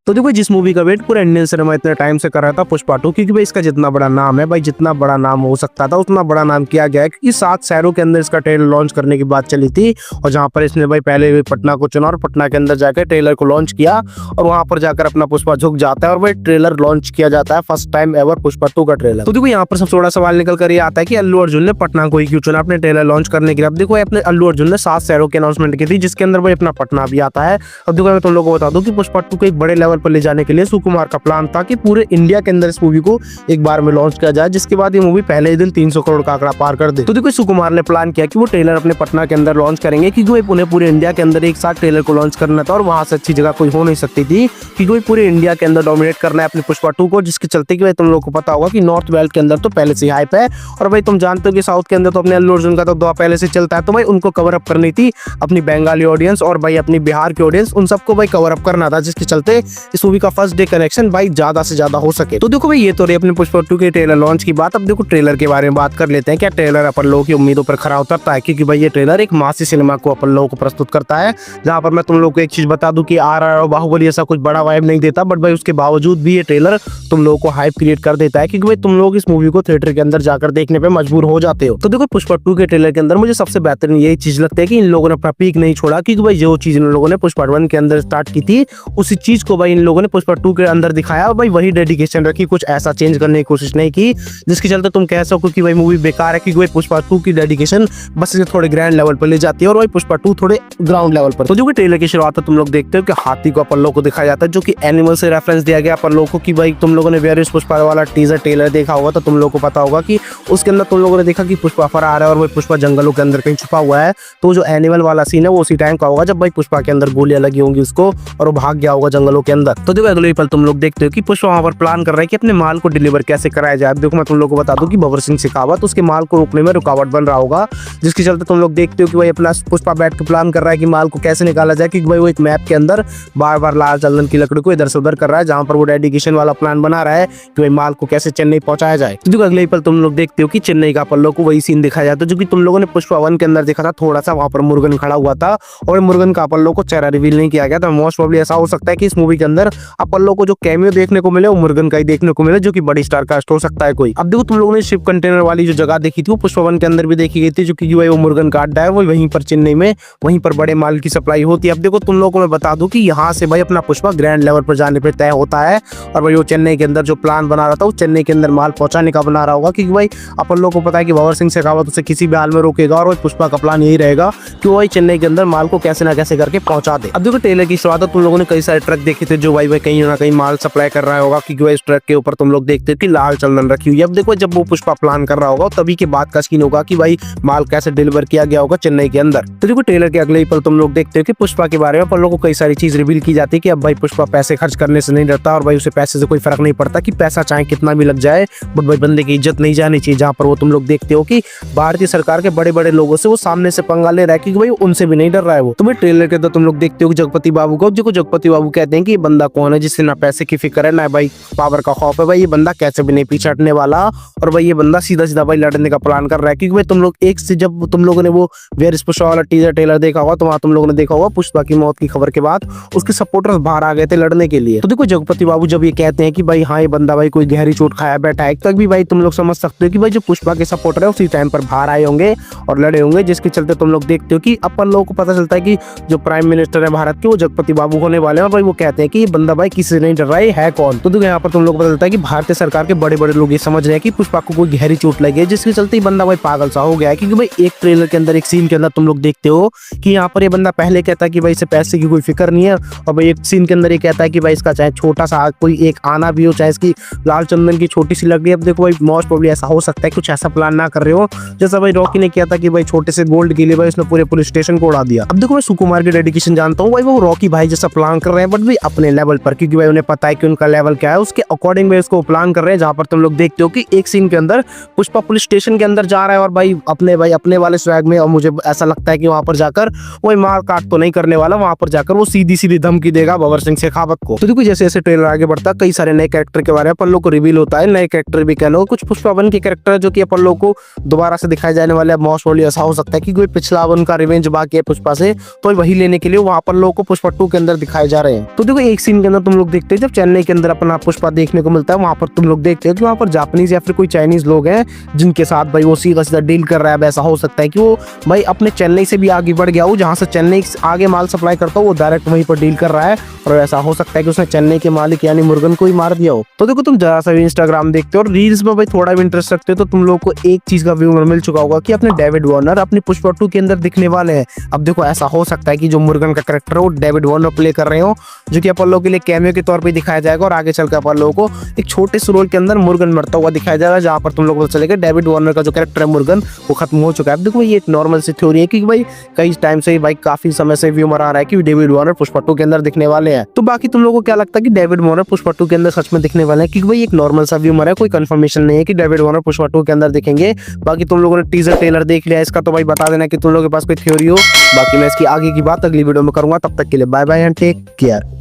तो देखो जिस मूवी का वेट पूरा इंडियन सिनेमा इतने टाइम से कर रहा था पुष्पा 2, क्योंकि भाई इसका जितना बड़ा नाम है भाई, जितना बड़ा नाम हो सकता था उतना बड़ा नाम किया गया है, क्योंकि 7 शहरों के अंदर इसका ट्रेलर लॉन्च करने की बात चली थी। और जहां पर इसने भाई पहले पटना को चुना और पटना के अंदर जाकर ट्रेलर को लॉन्च किया और वहां पर जाकर अपना पुष्पा झुक जाता है और भाई ट्रेलर लॉन्च किया जाता है फर्स्ट टाइम एवर पुष्पा 2 का ट्रेलर। तो देखो यहाँ पर सबसे बड़ा सवाल निकल कर ये आता है कि अल्लू अर्जुन ने पटना को ही क्यों चुना अपने ट्रेलर लॉन्च करने के लिए। अब देखो अपने अल्लू अर्जुन ने 7 शहरों की अनाउंसमेंट की थी, जिसके अंदर भाई अपना पटना भी आता है। अब देखो मैं तुम लोगों को बता दूं कि पुष्पा 2 को एक बड़े लेवल पर ले जाने के लिए सुकुमार का प्लान था कि पूरे इंडिया के अंदर इस मूवी को एक बार में लॉन्च किया जाए, जिसके बाद ये मूवी पहले ही दिन 300 करोड़ का आंकड़ा पार कर दे। तो देखो सुकुमार ने प्लान किया कि वो ट्रेलर अपने पटना के अंदर लॉन्च करेंगे, क्योंकि उन्हें पूरे इंडिया के अंदर एक साथ ट्रेलर को लॉन्च करना था और वहां से अच्छी जगह कोई हो नहीं सकती थी, क्योंकि पूरे इंडिया के अंदर डोमिनेट करना है अपने पुष्पा 2 को, जिसके चलते कि भाई तुम लोगों को पता होगा कि नॉर्थ बेल्ट के अंदर तो पहले से हाइप है और भाई तुम जानते हो कि साउथ के अंदर तो अपने अल्लू अर्जुन का तो दौर पहले से चलता है। तो भाई उनको कवर अप करनी थी अपनी बंगाली ऑडियंस और भाई अपनी बिहार की ऑडियंस, उन सबको भाई कवर अप करना था, जिसके चलते इस मूवी का फर्स्ट डे कनेक्शन भाई ज्यादा से ज्यादा हो सके। तो देखो भाई ये तो रही अपने पुष्पा 2 के ट्रेलर लॉन्च की बात। अब देखो ट्रेलर के बारे में बात कर लेते हैं। क्या ट्रेलर अपन लोगों की उम्मीदों पर खरा उतरता है, क्योंकि भाई ये ट्रेलर एक मासी सिनेमा को अपन लोगों को प्रस्तुत करता है, जहां पर मैं तुम लोगों को एक चीज बता दूं कि RRR और बाहुबली ऐसा कुछ बड़ा वाइब नहीं देता, बट भाई उसके बावजूद भी ये ट्रेलर तुम लोगों को हाइप क्रिएट कर देता है, क्योंकि भाई तुम लोग इस मूवी को थिएटर के अंदर जाकर देखने पे मजबूर हो जाते हो। तो देखो पुष्पा 2 के ट्रेलर के अंदर मुझे सबसे बेहतरीन यही चीज लगती है कि इन लोगों ने अपना पीक नहीं छोड़ा, क्योंकि भाई जो चीज इन लोगों ने पुष्पा 1 के अंदर स्टार्ट की थी उसी चीज को भाई इन लोगों ने पुष्पा 2 के अंदर दिखाया और भाई वही डेडिकेशन रखी, कुछ ऐसा चेंज करने की कोशिश नहीं की जिसके चलते तुम कह सको कि भाई मूवी बेकार है, क्योंकि भाई पुष्पा 2 की डेडिकेशन बस इसे थोड़े ग्रैंड लेवल पर ले जाती है और भाई पुष्पा 2 थोड़े ग्राउंड लेवल पर। तो जो कि ट्रेलर की शुरुआत है तुम लोग देखते हो कि हाथी को अपन लोगों को दिखाया जाता है, जो कि एनिमल से रेफरेंस दिया गया अपन लोगों को, कि भाई तुम लोगों ने वेयर इज पुष्पा वाला टीजर ट्रेलर देखा होगा तो तुम लोगों को पता होगा कि उसके अंदर तुम लोगों ने देखा कि पुष्पा फरार है और भाई पुष्पा जंगलों के अंदर कहीं छुपा हुआ है। तो जो एनिमल वाला सीन है वो उसी टाइम का होगा जब भाई पुष्पा के अंदर गोलियां लगी होंगी उसको और वो भाग गया होगा जंगलों के अंदर। तो देखो अगले पल तुम लोग देखते हो कि पुष्पा वहां पर प्लान कर रहा है कि अपने माल को डिलीवर कैसे कराया जाए। देखो मैं तुम लोग को बता दूं कि बबर सिंह शेखावत उसके माल को रोकने में रुकावट बन रहा होगा, जिसके चलते तुम लोग देखते हो कि भाई अपना पुष्पा बैठ के प्लान कर रहा है कि माल को कैसे निकाला जाए, क्योंकि भाई वो एक मैप के अंदर बार बार लाल चंदन की लकड़ी को इधर से उधर कर रहा है, जहां पर वो डेडिकेशन वाला प्लान बना रहा है कि भाई माल को कैसे चेन्नई पहुंचाया जाए। तो देखो अगले पल तुम लोग देखते हो कि चेन्नई का पल्लो को वही सीन दिखाया जाता है जो कि तुम लोगों ने पुष्पा 1 के अंदर देखा था। थोड़ा सा वहां पर मुर्गन खड़ा हुआ था और मुर्गन का पल्लो को चेहरा रिवील नहीं किया गया था। मोस्ट प्रोबेबली ऐसा हो सकता है कि इस मूवी के अंदर अपल्लो को जो कैमियो देखने को मिले वो मुर्गन का ही देखने को मिले, जो कि बड़ी स्टार कास्ट हो सकता है कोई। अब देखो तुम लोगों ने शिप कंटेनर वाली जो जगह देखी थी वो पुष्पा 1 के अंदर भी देखी गई थी, जो कि भाई वो मुर्गन का अड्डा है, वो वहीं पर चेन्नई में वहीं पर बड़े माल की सप्लाई होती है। अब देखो तुम लोगों को मैं बता दूं कि यहाँ से भाई अपना पुष्पा ग्रैंड लेवल पर जाने पर तय होता है और भाई वो चेन्नई के अंदर जो प्लान बना रहा था वो चेन्नई के अंदर माल पहुंचाने का बना रहा होगा, क्योंकि भाई अपन लोगों को पता है कि बबर सिंह शेखावत उसे किसी भी हाल में रोकेगा और पुष्पा का प्लान यही रहेगा कि वो चेन्नई के अंदर माल को कैसे ना कैसे करके पहुंचा दे। अब देखो ट्रेलर की शुरुआत तुम लोगों ने कई सारे ट्रक देखे थे जो भाई कहीं ना कहीं माल सप्लाई कर रहा होगा, क्योंकि भाई इस ट्रक के ऊपर तुम लोग देखते हो कि लाल चंदन रखी हुई है। अब देखो जब वो पुष्पा प्लान कर रहा होगा तभी के बाद का सीन होगा कि भाई माल कैसे डिलीवर किया गया होगा चेन्नई के अंदर। तो देखो ट्रेलर के अगले ही पल तुम लोग देखते हो कि पुष्पा के बारे में अपन लोगों को कई सारी चीज रिवील की जाती है कि अब भाई पुष्पा पैसे खर्च करने से नहीं डरता और भाई उसे पैसे से कोई फर्क नहीं पड़ता कि पैसा चाहे कितना भी लग जाए, बट भाई बंदे की इज्जत नहीं जानी चाहिए। जहां पर वो तुम लोग देखते हो कि भारतीय सरकार के बड़े बड़े लोगों से वो सामने से पंगा ले रहा है, क्योंकि भाई उनसे भी नहीं डर रहा है वो। तुम्हें ट्रेलर के अंदर तुम लोग देखते हो कि जगपति बाबू को, जो जगपति बाबू कहते हैं कि बंदा कौन है जिससे ना पैसे की फिक्र है ना भाई पावर का खौफ है, भाई ये बंदा कैसे भी नहीं पीछे हटने वाला और भाई ये बंदा सीधा सीधा भाई लड़ने का प्लान कर रहा है। क्योंकि भाई तुम लोग एक से जब तुम लोगों ने वो वेयर इज पुष्पा वाला टीजर ट्रेलर देखा होगा तो वहां तुम लोगों ने देखा होगा पुष्पा की मौत की खबर के बाद उसके सपोर्टर्स बाहर आ गए थे लड़ने के लिए। तो देखो जगपति बाबू जब ये कहते हैं कि भाई हाँ ये बंदा भाई कोई गहरी चोट खाया बैठा है, तक भी भाई तुम लोग समझ सकते हो कि भाई जो पुष्पा के सपोर्टर है उसी टाइम पर बाहर आए होंगे और लड़े होंगे, जिसके चलते तुम लोग देखते हो कि अपन लोगों को पता चलता है कि जो प्राइम मिनिस्टर है भारत के वो जगपति बाबू होने वाले हैं और भाई वो कहते हैं कि ये बंदा भाई किसी से नहीं डर रहा है कौन। तो देखो यहाँ पर तुम लोग पता चलता है कि भारतीय सरकार के बड़े बड़े लोग ये समझ रहे हैं कि पुष्पा को कोई गहरी चोट लगी है, जिसके चलते ही बंदा भाई पागल सा हो गया है। क्योंकि भाई एक ट्रेलर के अंदर एक सीन के अंदर तुम लोग देखते हो कि यहाँ पर ये बंदा पहले कहता है कि भाई इसे पैसे की कोई फिक्र नहीं है और भाई एक सीन के अंदर ये कहता है कि भाई इसका चाहे छोटा सा कोई एक आना भी हो, चाहे इसकी लाल चंदन की छोटी सी लकड़ी। अब देखो भाई मोस्ट प्रोबेबली ऐसा हो सकता है कुछ ऐसा प्लान ना कर रहे हो जैसा भाई रॉकी ने किया था कि भाई छोटे से गोल्ड के लिए भाई उसने पूरे पुलिस स्टेशन को उड़ा दिया। अब देखो मैं सुकुमार की डेडिकेशन जानता हूँ भाई वो रॉकी भाई जैसा प्लान कर रहे हैं, बट भाई अपने अपने लेवल पर, क्योंकि भाई उन्हें पता है कि उनका लेवल क्या है, उसके अकॉर्डिंग भाई उसको प्लान कर रहे हैं। जहां पर तुम लोग देखते हो कि एक सीन के अंदर पुष्पा पुलिस स्टेशन के अंदर जा रहा है और भाई अपने वाले स्वैग में, और मुझे ऐसा लगता है कि वहां पर जाकर कोई मार काट तो नहीं करने वाला, वहां पर जाकर वो सीधी सीधी धमकी देगा भंवर सिंह शेखावत को। तो देखो जैसे जैसे ट्रेलर आगे बढ़ता है, कई सारे नए कैरेक्टर के बारे में अपन लोग को रिवील होता है। नए कैरेक्टर भी कह लो, कुछ पुष्पा वन के कैरेक्टर जो कि अपन लोग को दोबारा से दिखाए जाने वाले। मोस्ट प्रोबेबली ऐसा हो सकता है कि कोई पिछला वन का रिवेंज बाकी है पुष्पा से, तो वही लेने के लिए वहां पर लोगों को पुष्पा 2 के अंदर दिखाए जा रहे हैं। तो देखो एक सीन के अंदर तुम लोग देखते हैं जब चेन्नई के अंदर अपना पुष्पा देखने को मिलता है, वहां पर तुम लोग देखते हो कि वहां पर जापानीज या फिर कोई चाइनीज लोग हैं जिनके साथ भाई वो सीधा सीधा डील कर रहा है। ऐसा हो सकता है कि वो भाई अपने चेन्नई से भी आगे बढ़ गया हो, जहां से चेन्नई आगे माल सप्लाई करता हो वो डायरेक्ट वहीं पर डील कर रहा है। और ऐसा हो सकता है कि उसने चेन्नई के मालिक यानी मुर्गन को ही मार दिया हो। तो देखो तुम जरा सा भी इंस्टाग्राम देखते हो और रील्स में भाई थोड़ा भी इंटरेस्ट रखते हो, तो तुम लोग को एक चीज का व्यू मिल चुका होगा कि अपने डेविड वार्नर अपने पुष्पा 2 के अंदर दिखने वाले हैं। अब देखो ऐसा हो सकता है कि जो मुर्गन का कैरेक्टर है वो डेविड वार्नर प्ले कर रहे हो, जो कि अपन लोगों के लिए कैमियो के तौर पे दिखाया जाएगा। और आगे चलकर अपन लोगों को एक छोटे से रोल के अंदर मुर्गन मरता हुआ दिखाया जाएगा, जहां पर तुम लोग को चलेगा डेविड वार्नर का जो कैरेक्टर है मुर्गन वो खत्म हो चुका है। देखो ये एक नॉर्मल सी थ्योरी है, क्योंकि भाई कई टाइम से भाई काफी समय से व्यूमर आ रहा है कि डेविड वार्नर पुष्पा 2 के अंदर दिखने वाले हैं। तो बाकी तुम लोगों को क्या लगता है कि डेविड वार्नर पुष्पा 2 के अंदर सच में दिखने वाले हैं? क्योंकि भाई एक नॉर्मल सा व्यूमर है, कोई कंफर्मेशन नहीं है कि डेविड वार्नर पुष्पा 2 के अंदर दिखेंगे। बाकी तुम लोगों ने टीजर ट्रेलर देख लिया इसका, तो भाई बता देना कि तुम लोगों के पास कोई थ्योरी हो। बाकी मैं इसकी आगे की बात अगली वीडियो में करूंगा, तब तक के लिए bye bye and take care.